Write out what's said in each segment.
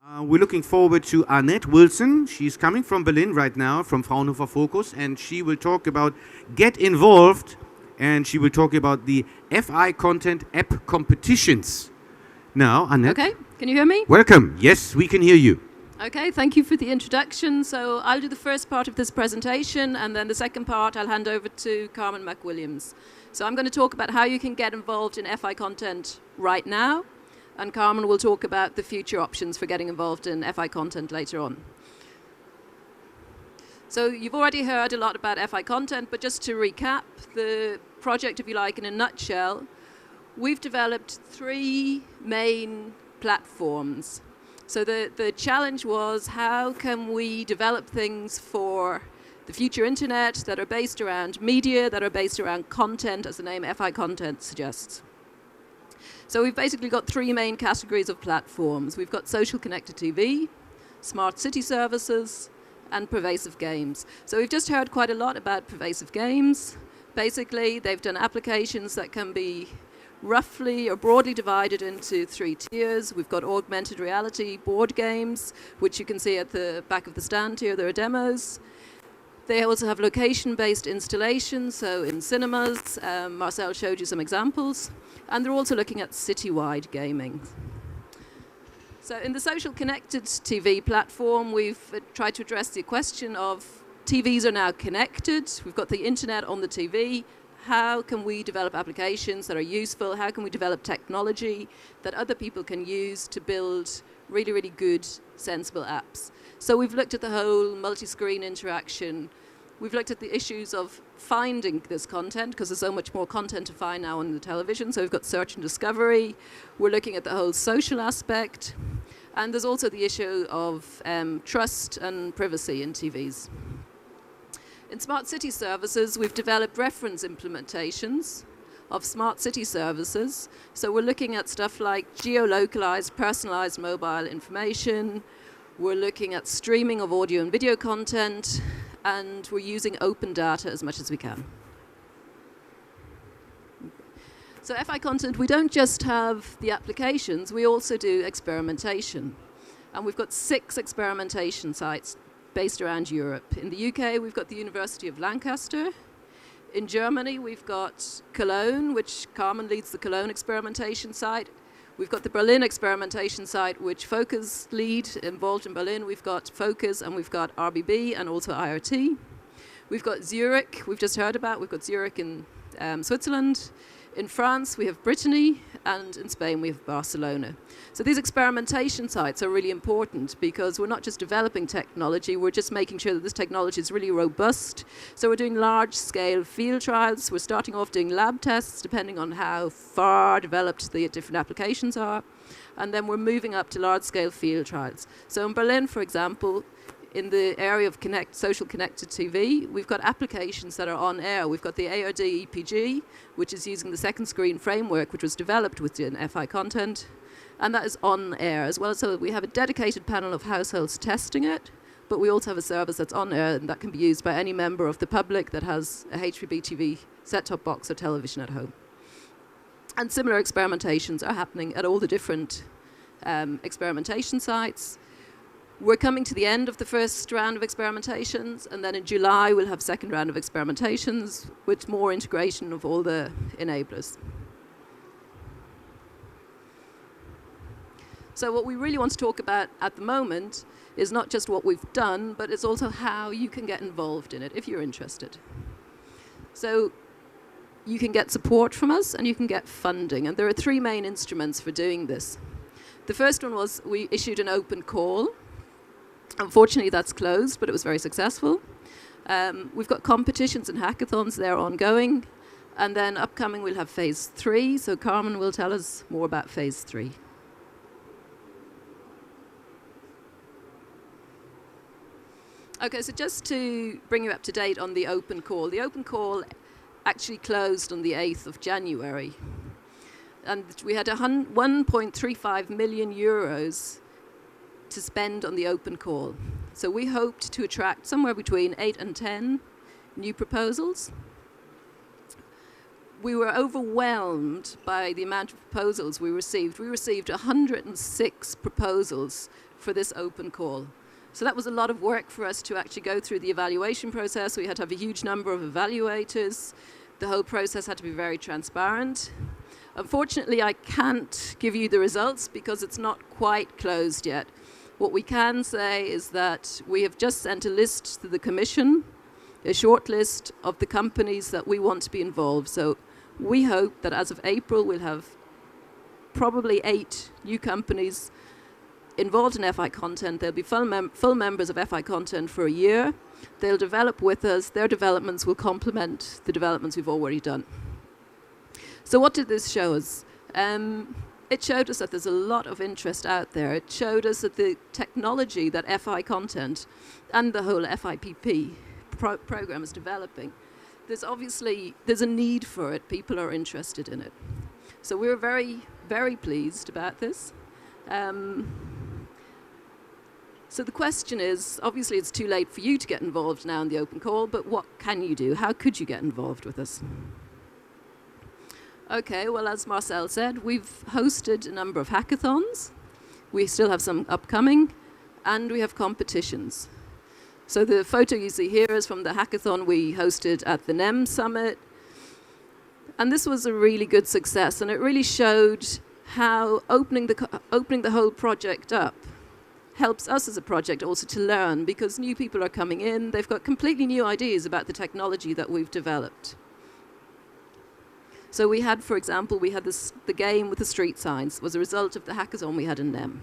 We're looking forward to Annette Wilson. She's coming from Berlin right now, from Fraunhofer FOKUS, and she will talk about Get Involved, and she will talk about the FIcontent app competitions. Now, Annette. Okay, can you hear me? Welcome. Yes, we can hear you. Okay, thank you for the introduction. So I'll do the first part of this presentation, and then the second part I'll hand over to Carmen McWilliams. So I'm going to talk about how you can get involved in FIcontent right now, and Carmen will talk about the future options for getting involved in FIcontent later on. So you've already heard a lot about FIcontent, but just to recap the project, if you like, in a nutshell, we've developed 3 main platforms. So the challenge was, how can we develop things for the future internet that are based around media, that are based around content, as the name FIcontent suggests. So we've basically got 3 main categories of platforms. We've got social connected TV, smart city services, and pervasive games. So we've just heard quite a lot about pervasive games. Basically, they've done applications that can be roughly or broadly divided into 3 tiers. We've got augmented reality board games, which you can see at the back of the stand here. There are demos. They also have location-based installations, so in cinemas. Marcel showed you some examples. And they're also looking at citywide gaming. So in the social connected TV platform, we've tried to address the question of TVs are now connected. We've got the internet on the TV. How can we develop applications that are useful? How can we develop technology that other people can use to build really, really good, sensible apps? So we've looked at the whole multi-screen interaction. We've looked at the issues of finding this content, because there's so much more content to find now on the television. So we've got search and discovery. We're looking at the whole social aspect. And there's also the issue of trust and privacy in TVs. In smart city services, we've developed reference implementations of smart city services. So we're looking at stuff like geo-localized, personalized mobile information. We're looking at streaming of audio and video content. And we're using open data as much as we can. So FIcontent, we don't just have the applications, we also do experimentation. And we've got 6 experimentation sites based around Europe. In the UK, we've got the University of Lancaster. In Germany, we've got Cologne, which Carmen leads the Cologne experimentation site. We've got the Berlin experimentation site, which FOKUS lead, involved in Berlin. We've got FOKUS, and we've got RBB, and also IRT. We've got Zurich, we've just heard about. We've got Zurich in Switzerland. In France, we have Brittany, and in Spain, we have Barcelona. So these experimentation sites are really important, because we're not just developing technology, we're just making sure that this technology is really robust. So we're doing large-scale field trials. We're starting off doing lab tests, depending on how far developed the different applications are. And then we're moving up to large-scale field trials. So in Berlin, for example, in the area of social connected TV, we've got applications that are on air. We've got the ARD EPG, which is using the second screen framework, which was developed within FIcontent, and that is on air as well. So we have a dedicated panel of households testing it, but we also have a service that's on air, and that can be used by any member of the public that has a HBB TV set-top box or television at home. And similar experimentations are happening at all the different experimentation sites. We're coming to the end of the first round of experimentations, and then in July we'll have a second round of experimentations with more integration of all the enablers. So what we really want to talk about at the moment is not just what we've done, but it's also how you can get involved in it if you're interested. So you can get support from us and you can get funding, and there are 3 main instruments for doing this. The first one was we issued an open call. Unfortunately, that's closed, but it was very successful. We've got competitions and hackathons, they're ongoing. And then upcoming, we'll have phase 3. So Carmen will tell us more about phase 3. Okay, so just to bring you up to date on the open call. The open call actually closed on the 8th of January. And we had 1.35 million euros to spend on the open call. So we hoped to attract somewhere between 8 and 10 new proposals. We were overwhelmed by the amount of proposals we received. We received 106 proposals for this open call. So that was a lot of work for us to actually go through the evaluation process. We had to have a huge number of evaluators. The whole process had to be very transparent. Unfortunately, I can't give you the results because it's not quite closed yet. What we can say is that we have just sent a list to the Commission, a short list of the companies that we want to be involved. So we hope that as of April, we'll have probably 8 new companies involved in FIcontent. They'll be full members of FIcontent for a year. They'll develop with us. Their developments will complement the developments we've already done. So what did this show us? It showed us that there's a lot of interest out there. It showed us that the technology that FIcontent and the whole FIPP program is developing, there's a need for it. People are interested in it. So we're very, very pleased about this. So the question is, obviously it's too late for you to get involved now in the open call, but what can you do? How could you get involved with us? Okay, well, as Marcel said, we've hosted a number of hackathons. We still have some upcoming, and we have competitions. So the photo you see here is from the hackathon we hosted at the NEM Summit. And this was a really good success, and it really showed how opening the whole project up helps us as a project also to learn, because new people are coming in. They've got completely new ideas about the technology that we've developed. So we had, for example, the game with the street signs was a result of the hackathon we had in NEM.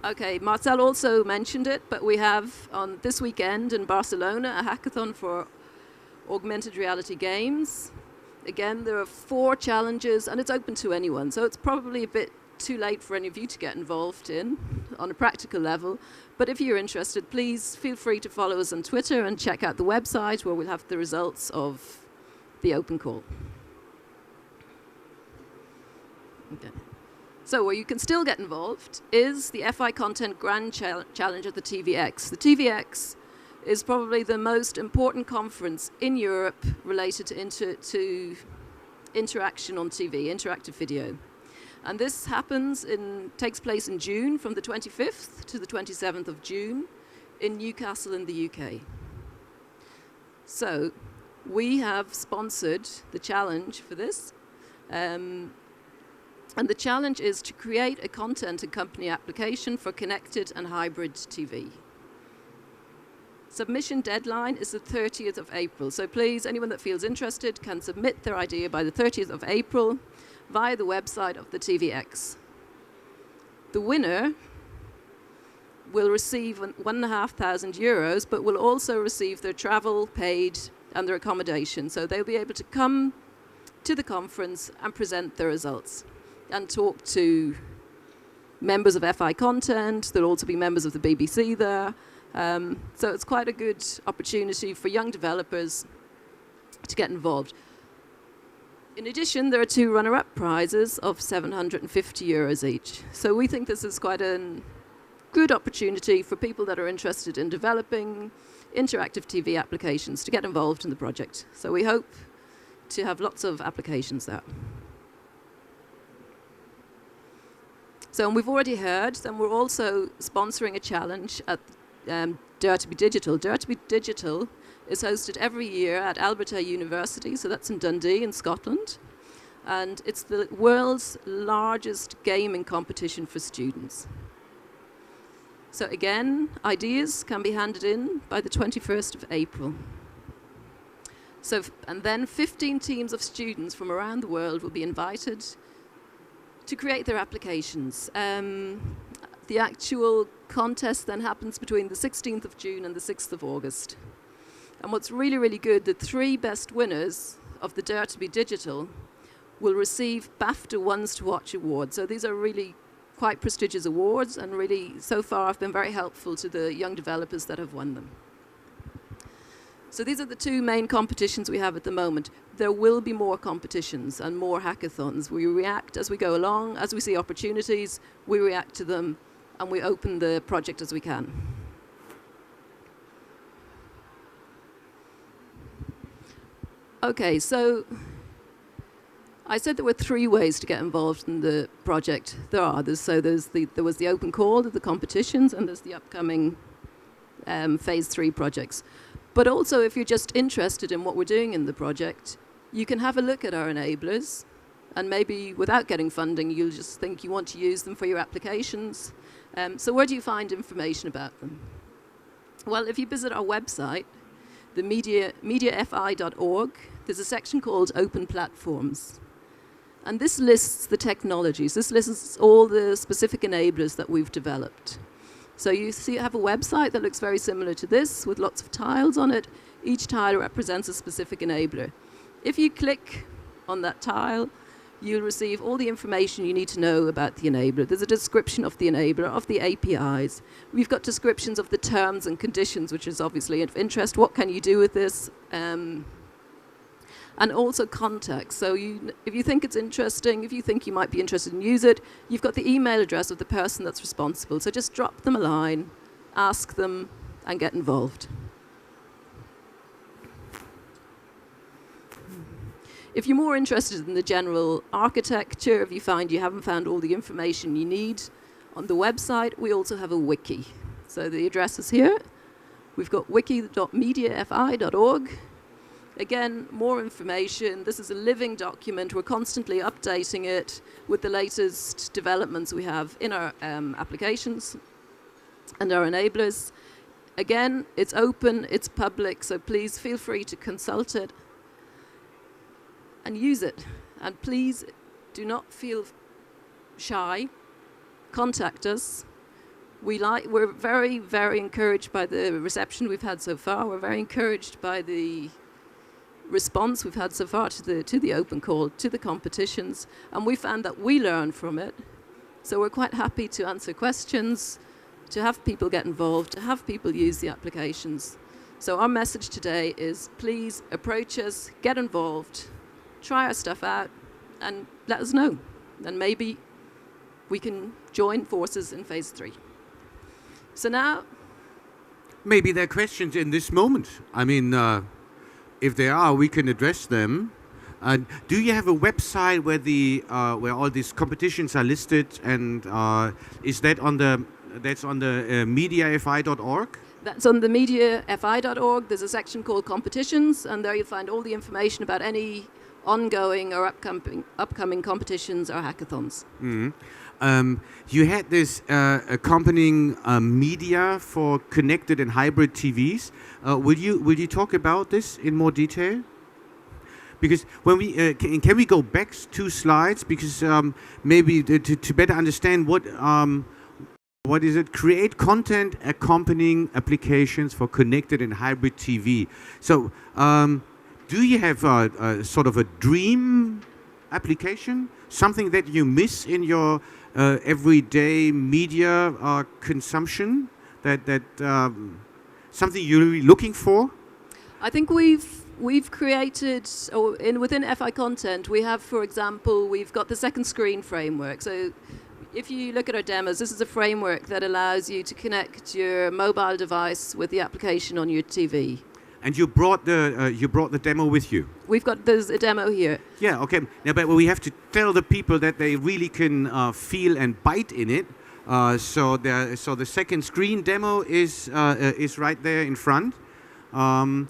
Okay, Marcel also mentioned it, but we have on this weekend in Barcelona a hackathon for augmented reality games. Again, there are 4 challenges, and it's open to anyone, so it's probably a bit too late for any of you to get involved in on a practical level. But if you're interested, please feel free to follow us on Twitter and check out the website where we'll have the results of the open call. Okay. So where you can still get involved is the FIcontent Grand Challenge at the TVX. The TVX is probably the most important conference in Europe related to interaction on TV, interactive video. And this takes place in June, from the 25th to the 27th of June in Newcastle in the UK. So we have sponsored the challenge for this. And the challenge is to create a content and company application for connected and hybrid TV. Submission deadline is the 30th of April. So please, anyone that feels interested can submit their idea by the 30th of April via the website of the TVX. The winner will receive €1,500, but will also receive their travel paid and their accommodation. So they'll be able to come to the conference and present their results and talk to members of FIcontent. There'll also be members of the BBC there. So it's quite a good opportunity for young developers to get involved. In addition, there are 2 runner-up prizes of €750 each. So we think this is quite a good opportunity for people that are interested in developing interactive TV applications to get involved in the project. So we hope to have lots of applications there. So, and we've already heard, and we're also sponsoring a challenge at Dare to be Digital. Dare to be Digital is hosted every year at Alberta University, so that's in Dundee in Scotland. And it's the world's largest gaming competition for students. So again, ideas can be handed in by the 21st of April. So, and then 15 teams of students from around the world will be invited to create their applications. The actual contest then happens between the 16th of June and the 6th of August. And what's really, really good, the 3 best winners of the Dare to be Digital will receive BAFTA Ones to Watch awards. So these are really quite prestigious awards, and really, so far, have been very helpful to the young developers that have won them. So these are the 2 main competitions we have at the moment. There will be more competitions and more hackathons. We react as we go along. As we see opportunities, we react to them, and we open the project as we can. Okay, so I said there were 3 ways to get involved in the project. There are others. So there was the open call, the competitions, and there's the upcoming phase 3 projects. But also, if you're just interested in what we're doing in the project, you can have a look at our enablers, and maybe without getting funding, you'll just think you want to use them for your applications. So where do you find information about them? Well, if you visit our website, the mediafi.org, there's a section called Open Platforms. And this lists the technologies. This lists all the specific enablers that we've developed. So you have a website that looks very similar to this with lots of tiles on it. Each tile represents a specific enabler. If you click on that tile, you'll receive all the information you need to know about the enabler. There's a description of the enabler, of the APIs. We've got descriptions of the terms and conditions, which is obviously of interest. What can you do with this? And also context. So if you think it's interesting, if you think you might be interested in use it, you've got the email address of the person that's responsible. So just drop them a line, ask them, and get involved. If you're more interested in the general architecture, if you find you haven't found all the information you need on the website, we also have a wiki. So the address is here. We've got wiki.mediafi.org. Again, more information. This is a living document. We're constantly updating it with the latest developments we have in our applications and our enablers. Again, it's open, it's public, so please feel free to consult it and use it. And please do not feel shy. Contact us. We're very, very encouraged by the reception we've had so far. We're very encouraged by the response we've had so far to the open call, to the competitions, and we found that we learn from it. So we're quite happy to answer questions, to have people get involved, to have people use the applications. So our message today is please approach us, get involved, try our stuff out, and let us know. And maybe we can join forces in phase 3. So now... Maybe there are questions in this moment. I mean, if there are, we can address them. Do you have a website where all these competitions are listed, and is that on the mediafi.org? That's on the mediafi.org. There's a section called competitions, and there you'll find all the information about any ongoing or upcoming competitions or hackathons. Mm-hmm. You had this accompanying media for connected and hybrid TVs. Will you talk about this in more detail? Because when we can we go back 2 slides, because maybe to better understand what is it? Create content accompanying applications for connected and hybrid TV. So do you have sort of a dream application, something that you miss in your everyday media consumption, that something you're really looking for? I think we've created, within FIcontent, we have, for example, we've got the second screen framework. So if you look at our demos, this is a framework that allows you to connect your mobile device with the application on your TV. And you brought the demo with you. There's a demo here. Yeah, okay. Now, but we have to tell the people that they really can feel and bite in it. So the second screen demo is right there in front, and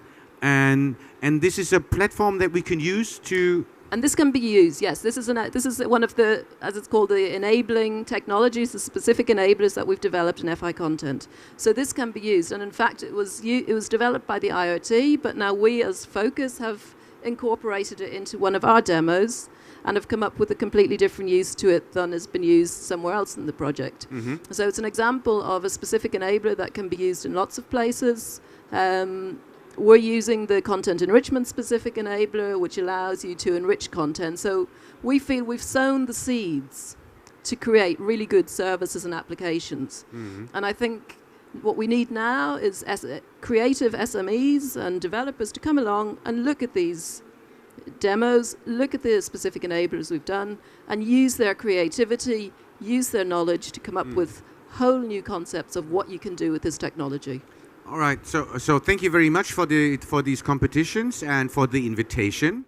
this is a platform that we can use to. And this can be used, yes. This is one of the, as it's called, the enabling technologies, the specific enablers that we've developed in FIcontent. So this can be used, and in fact, it was developed by the IoT, but now we as FOKUS have incorporated it into one of our demos and have come up with a completely different use to it than has been used somewhere else in the project. Mm-hmm. So it's an example of a specific enabler that can be used in lots of places. We're using the content enrichment specific enabler, which allows you to enrich content. So we feel we've sown the seeds to create really good services and applications. Mm-hmm. And I think what we need now is creative SMEs and developers to come along and look at these demos, look at the specific enablers we've done, and use their creativity, use their knowledge to come up with whole new concepts of what you can do with this technology. All right, so thank you very much for these competitions and for the invitation.